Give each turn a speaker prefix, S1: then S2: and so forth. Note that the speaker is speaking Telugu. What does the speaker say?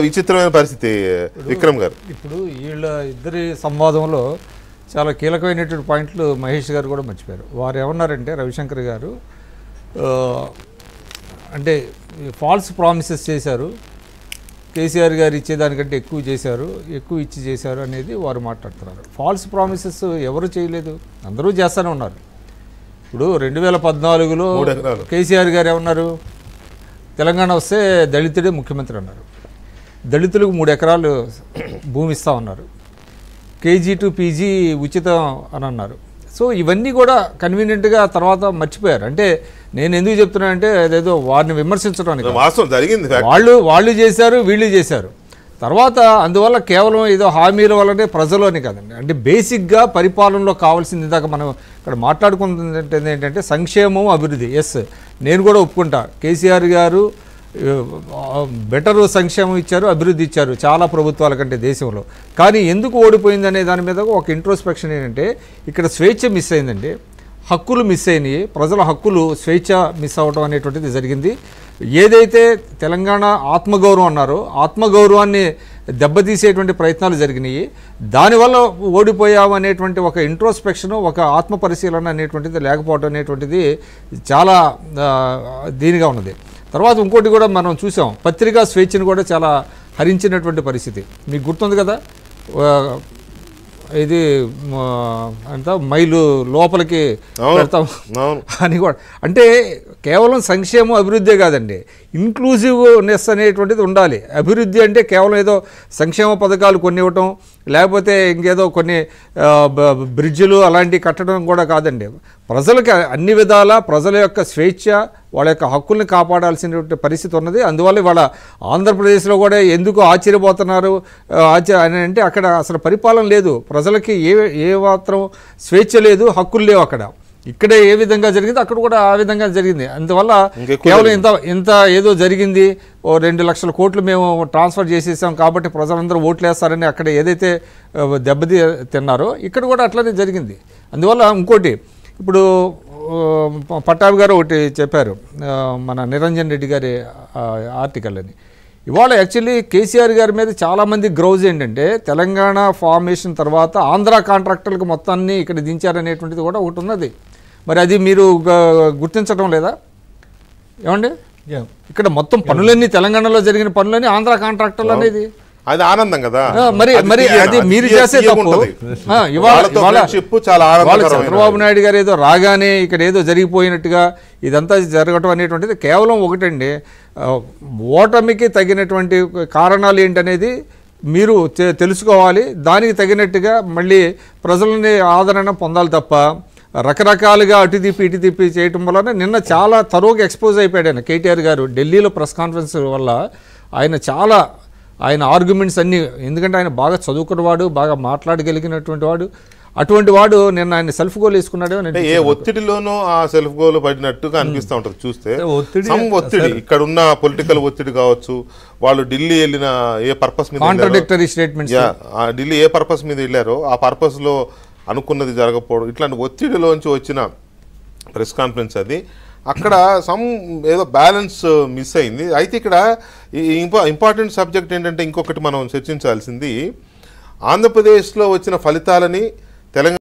S1: విచిత్రమైన పరిస్థితి విక్రమ్ గారు.
S2: ఇప్పుడు వీళ్ళ ఇద్దరి సంవాదంలో చాలా కీలకమైనటువంటి పాయింట్లు మహేష్ గారు కూడా మర్చిపోయారు. వారు ఏమన్నారంటే రవిశంకర్ గారు అంటే ఫాల్స్ ప్రామిసెస్ చేశారు, కేసీఆర్ గారు ఇచ్చేదానికంటే ఎక్కువ చేశారు, ఎక్కువ ఇచ్చి చేశారు అనేది వారు మాట్లాడుతున్నారు. ఫాల్స్ ప్రామిసెస్ ఎవరు చేయలేదు, అందరూ చేస్తూనే ఉన్నారు. ఇప్పుడు 2014లో కేసీఆర్ గారు ఏమన్నారు, తెలంగాణ వస్తే దళితుడే ముఖ్యమంత్రి అన్నారు. దళితులకు 3 ఎకరాలు భూమి ఇస్తా ఉన్నారు. కేజీ టు పీజీ ఉచితం అని అన్నారు. సో ఇవన్నీ కూడా కన్వీనియంట్గా తర్వాత మర్చిపోయారు. అంటే నేను ఎందుకు చెప్తున్నానంటే అదేదో వారిని విమర్శించడానికి వాళ్ళు చేశారు, వీళ్ళు చేశారు. తర్వాత అందువల్ల కేవలం ఏదో హామీల వల్లనే ప్రజలు అని కాదండి. అంటే బేసిక్గా పరిపాలనలో కావాల్సింది ఇందాక మనం ఇక్కడ మాట్లాడుకుంటుంది ఏంటంటే సంక్షేమం, అభివృద్ధి. ఎస్, నేను కూడా ఒప్పుకుంటా. కేసీఆర్ గారు బెటర్ సంక్షేమం ఇచ్చారు, అభివృద్ధి ఇచ్చారు చాలా ప్రభుత్వాల కంటే దేశంలో. కానీ ఎందుకు ఓడిపోయిందనే దాని మీద ఒక ఇంట్రోస్పెక్షన్ ఏంటంటే ఇక్కడ స్వేచ్ఛ మిస్ అయిందండి, హక్కులు మిస్ అయినాయి, ప్రజల హక్కులు స్వేచ్ఛ మిస్ అవ్వడం అనేటువంటిది జరిగింది. ఏదైతే తెలంగాణ ఆత్మగౌరవం అన్నారో ఆత్మగౌరవాన్ని దెబ్బతీసేటువంటి ప్రయత్నాలు జరిగినాయి. దానివల్ల ఓడిపోయాము అనేటువంటి ఒక ఇంట్రోస్పెక్షన్, ఒక ఆత్మ పరిశీలన అనేటువంటిది లేకపోవడం అనేటువంటిది చాలా దీనిగా ఉన్నది. తర్వాత ఇంకోటి కూడా మనం చూసాం, పత్రికా స్వేచ్ఛను కూడా చాలా హరించినటువంటి పరిస్థితి. మీకు గుర్తుంది కదా, ఇది అంత మైలు లోపలికి పెడతాం అని కూడా. అంటే కేవలం సంక్షేమం అభివృద్ధే కాదండి, ఇంక్లూజివ్నెస్ అనేటువంటిది ఉండాలి. అభివృద్ధి అంటే కేవలం ఏదో సంక్షేమ పథకాలు కొన్ని ఇవ్వటం, లేకపోతే ఇంకేదో కొన్ని బ్రిడ్జిలు అలాంటివి కట్టడం కూడా కాదండి. ప్రజలకి అన్ని విధాల ప్రజల యొక్క స్వేచ్ఛ, వాళ్ళ యొక్క హక్కుల్ని కాపాడాల్సినటువంటి పరిస్థితి ఉన్నది. అందువల్ల ఇవాళ ఆంధ్రప్రదేశ్లో కూడా ఎందుకు ఆశ్చర్యపోతున్నారు అని అంటే అక్కడ అసలు పరిపాలన లేదు, ప్రజలకి ఏ మాత్రం స్వేచ్ఛ లేదు, హక్కులు లేవు. అక్కడ ఇక్కడే ఏ విధంగా జరిగింది అక్కడ కూడా ఆ విధంగా జరిగింది. అందువల్ల కేవలం ఇంత ఏదో జరిగింది, ఓ 2 లక్షల కోట్లు మేము ట్రాన్స్ఫర్ చేసేసాం కాబట్టి ప్రజలందరూ ఓట్లు వేస్తారని అక్కడ ఏదైతే దెబ్బతి తిన్నారో ఇక్కడ కూడా అట్లనే జరిగింది. అందువల్ల ఇంకోటి, ఇప్పుడు పట్టాభి గారు ఒకటి చెప్పారు, మన నిరంజన్ రెడ్డి గారి ఆర్టికల్ అని. ఇవాళ యాక్చువల్లీ కేసీఆర్ గారి మీద చాలామంది గ్రౌజ్ ఏంటంటే తెలంగాణ ఫార్మేషన్ తర్వాత ఆంధ్ర కాంట్రాక్టర్లకు మొత్తాన్ని ఇక్కడ దించారనేటువంటిది కూడా ఒకటి ఉన్నది. మరి అది మీరు గుర్తించడం లేదా ఏమండి? ఇక్కడ మొత్తం పనులన్నీ తెలంగాణలో జరిగిన పనులన్నీ ఆంధ్ర కాంట్రాక్టర్లు అనేది
S1: అది ఆనందం కదా.
S2: మరి అది మీరు చేసే తప్పు. చంద్రబాబు నాయుడు గారు ఏదో రాగానే ఇక్కడ ఏదో జరిగిపోయినట్టుగా ఇదంతా జరగటం అనేటువంటిది కేవలం ఒకటండి, ఓటమికి తగినటువంటి కారణాలు ఏంటనేది మీరు తెలుసుకోవాలి. దానికి తగినట్టుగా మళ్ళీ ప్రజలని ఆదరణ పొందాలి తప్ప రకరకాలుగా అటు తిప్పి చేయటం వలన నిన్న చాలా తరువుగా ఎక్స్పోజ్ అయిపోయాడు ఆయన. కేటీఆర్ గారు ఢిల్లీలో ప్రెస్ కాన్ఫరెన్స్ వల్ల ఆయన ఆర్గ్యుమెంట్స్ అన్నీ, ఎందుకంటే ఆయన బాగా చదువుకున్నవాడు, బాగా మాట్లాడగలిగినటువంటి వాడు, అటువంటి వాడు నిన్న ఆయన సెల్ఫ్ గోల్ వేసుకున్నాడు.
S1: ఏ ఒత్తిడిలోనూ ఆ సెల్ఫ్ గోల్ పడినట్టుగా అనిపిస్తూ ఉంటుంది చూస్తే. ఒత్తిడి ఇక్కడ ఉన్న పొలిటికల్ ఒత్తిడి కావచ్చు, వాళ్ళు ఢిల్లీ వెళ్ళిన ఏ పర్పస్ మీద,
S2: కాంట్రడిక్టరీ స్టేట్మెంట్స్,
S1: ఢిల్లీ ఏ పర్పస్ మీద వెళ్ళారో ఆ పర్పస్ లో అనుకున్నది జరగకపోవడం, ఇట్లాంటి ఒత్తిడిలోంచి వచ్చిన ప్రెస్ కాన్ఫరెన్స్ అది. అక్కడ ఏదో బ్యాలెన్స్ మిస్ అయింది. అయితే ఇక్కడ ఇంపార్టెంట్ సబ్జెక్ట్ ఏంటంటే ఇంకొకటి మనం చర్చించాల్సింది, ఆంధ్రప్రదేశ్లో వచ్చిన ఫలితాలని తెలంగాణ